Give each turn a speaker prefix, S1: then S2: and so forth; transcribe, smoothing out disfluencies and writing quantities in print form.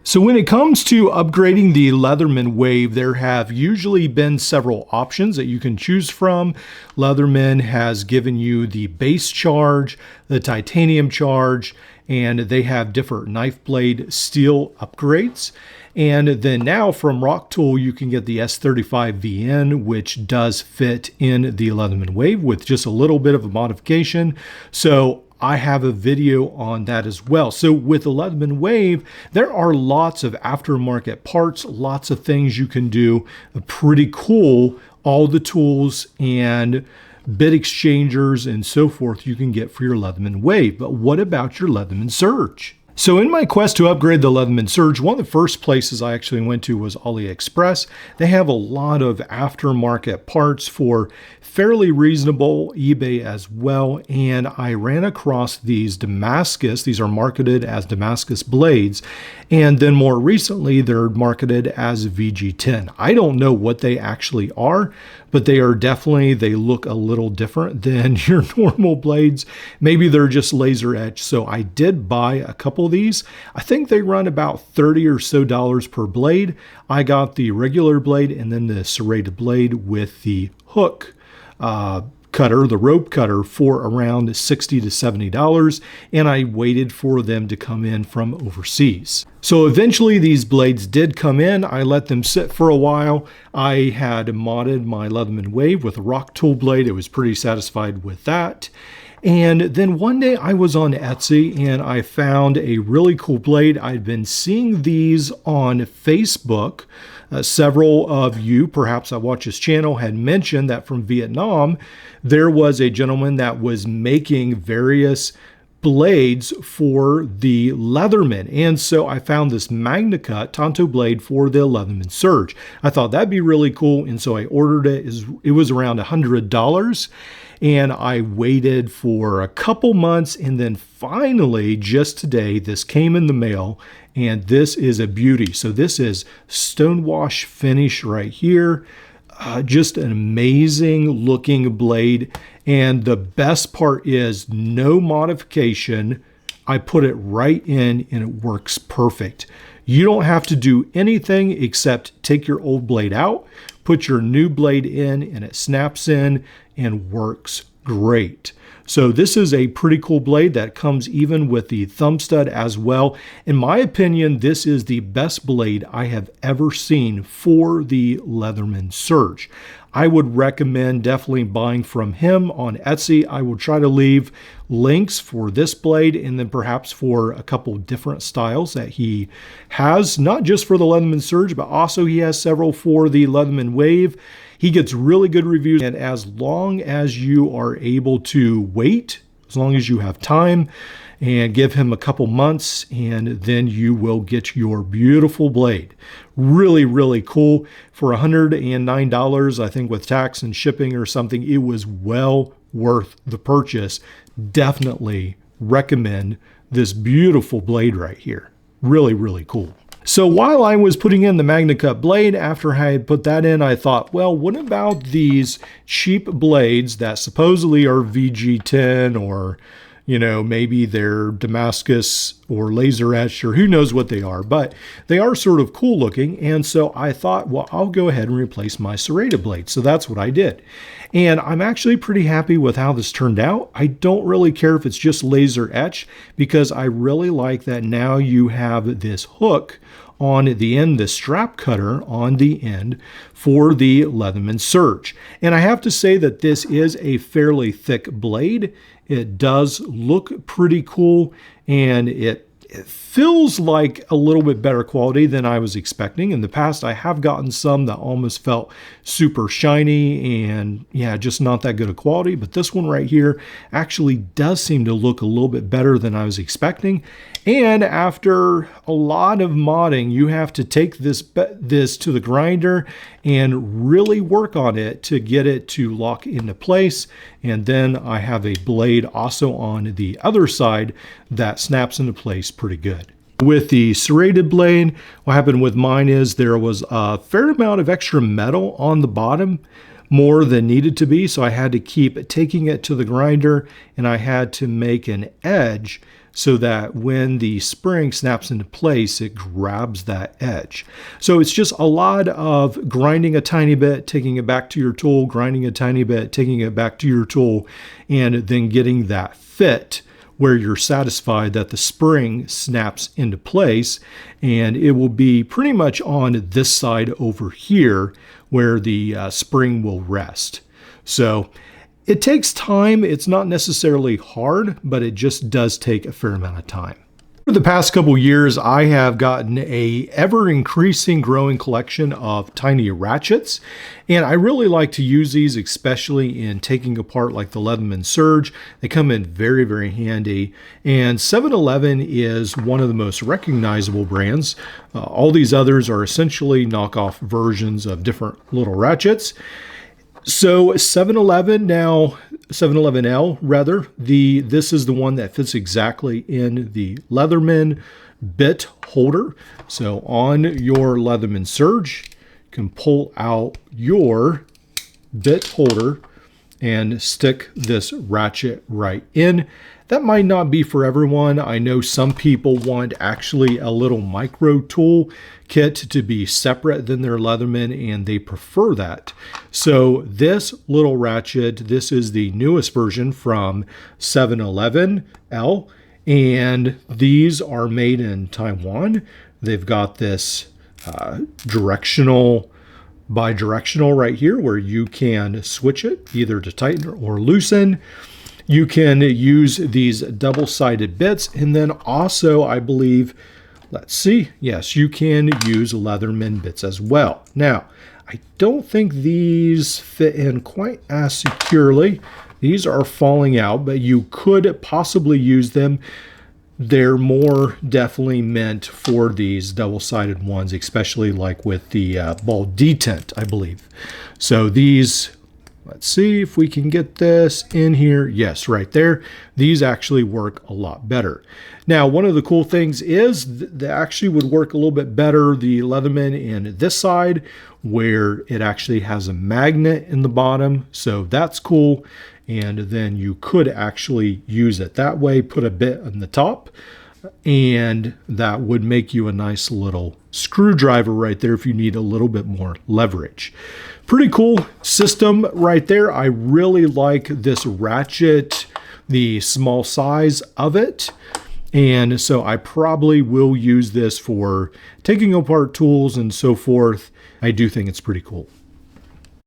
S1: So when it comes to upgrading the Leatherman Wave, there have usually been several options that you can choose from. Leatherman has given you the base charge, the titanium charge, and they have different knife blade steel upgrades. And then now from Rock Tool, you can get the S35VN, which does fit in the Leatherman Wave with just a little bit of a modification. So I have a video on that as well. So with the Leatherman Wave, there are lots of aftermarket parts, lots of things you can do. Pretty cool. All the tools and bit exchangers and so forth you can get for your Leatherman Wave. But what about your Leatherman Surge? So in my quest to upgrade the Leatherman Surge, one of the first places I actually went to was AliExpress. They have a lot of aftermarket parts for fairly reasonable, eBay as well, and I ran across these Damascus. These are marketed as Damascus blades, and then more recently they're marketed as VG10. I don't know what they actually are, but they look a little different than your normal blades. Maybe they're just laser etched. So I did buy a couple of these. I think they run about $30 or so per blade. I got the regular blade and then the serrated blade with the hook cutter, the rope cutter, for around $60 to $70, and I waited for them to come in from overseas. So eventually these blades did come in. I let them sit for a while. I had modded my Leatherman Wave with a Rock Tool blade. I was pretty satisfied with that. And then one day I was on Etsy and I found a really cool blade. I'd been seeing these on Facebook. Several of you, perhaps I watch this channel, had mentioned that from Vietnam, there was a gentleman that was making various blades for the Leatherman. And so I found this MagnaCut Tonto blade for the Leatherman Surge. I thought that'd be really cool. And so I ordered it. It was around $100. And I waited for a couple months, and then finally, just today, this came in the mail, and this is a beauty. So this is stonewash finish right here. Just an amazing looking blade. And the best part is no modification. I put it right in and it works perfect. You don't have to do anything except take your old blade out, put your new blade in, and it snaps in and works great. So this is a pretty cool blade that comes even with the thumb stud as well. In my opinion, this is the best blade I have ever seen for the Leatherman Surge. I would recommend definitely buying from him on Etsy. I will try to leave links for this blade and then perhaps for a couple different styles that he has, not just for the Leatherman Surge, but also he has several for the Leatherman Wave. He gets really good reviews, and as long as you are able to wait, as long as you have time, and give him a couple months, and then you will get your beautiful blade. Really, really cool. For $109, I think with tax and shipping or something, it was well worth the purchase. Definitely recommend this beautiful blade right here. Really, really cool. So while I was putting in the MagnaCut blade, after I had put that in, I thought, well, what about these cheap blades that supposedly are VG10 or, you know, maybe they're Damascus or laser etched or who knows what they are, but they are sort of cool looking. And so I thought, well, I'll go ahead and replace my serrated blade. So that's what I did. And I'm actually pretty happy with how this turned out. I don't really care if it's just laser etched because I really like that now you have this hook on the end, the strap cutter on the end for the Leatherman Surge. And I have to say that this is a fairly thick blade. It does look pretty cool, and it feels like a little bit better quality than I was expecting. In the past, I have gotten some that almost felt super shiny and yeah, just not that good of quality. But this one right here actually does seem to look a little bit better than I was expecting. And after a lot of modding, you have to take this to the grinder and really work on it to get it to lock into place. And then I have a blade also on the other side that snaps into place pretty good. With the serrated blade, what happened with mine is there was a fair amount of extra metal on the bottom, more than needed to be, so I had to keep taking it to the grinder and I had to make an edge so that when the spring snaps into place, it grabs that edge. So it's just a lot of grinding a tiny bit, taking it back to your tool, grinding a tiny bit, taking it back to your tool, and then getting that fit where you're satisfied that the spring snaps into place, and it will be pretty much on this side over here where the spring will rest. So it takes time. It's not necessarily hard, but it just does take a fair amount of time. For the past couple years, I have gotten a ever-increasing growing collection of tiny ratchets, and I really like to use these, especially in taking apart like the Leatherman Surge. They come in very, very handy, and 7-Eleven is one of the most recognizable brands. All these others are essentially knockoff versions of different little ratchets. So 7-Eleven rather, this is the one that fits exactly in the Leatherman bit holder. So on your Leatherman Surge, you can pull out your bit holder and stick this ratchet right in. That might not be for everyone. I know some people want actually a little micro tool kit to be separate than their Leatherman, and they prefer that. So this little ratchet, this is the newest version from 7-Eleven, and these are made in Taiwan. They've got this bidirectional right here where you can switch it either to tighten or loosen. You can use these double-sided bits, and then also, I believe, let's see, yes, you can use Leatherman bits as well. Now, I don't think these fit in quite as securely. These are falling out, but you could possibly use them. They're more definitely meant for these double-sided ones, especially like with the ball detent, I believe. So these, let's see if we can get this in here. Yes, right there. These actually work a lot better. Now, one of the cool things is they actually would work a little bit better, the Leatherman in this side, where it actually has a magnet in the bottom. So that's cool. And then you could actually use it that way, put a bit on the top, and that would make you a nice little screwdriver right there if you need a little bit more leverage. Pretty cool system right there. I really like this ratchet, the small size of it. And so I probably will use this for taking apart tools and so forth. I do think it's pretty cool.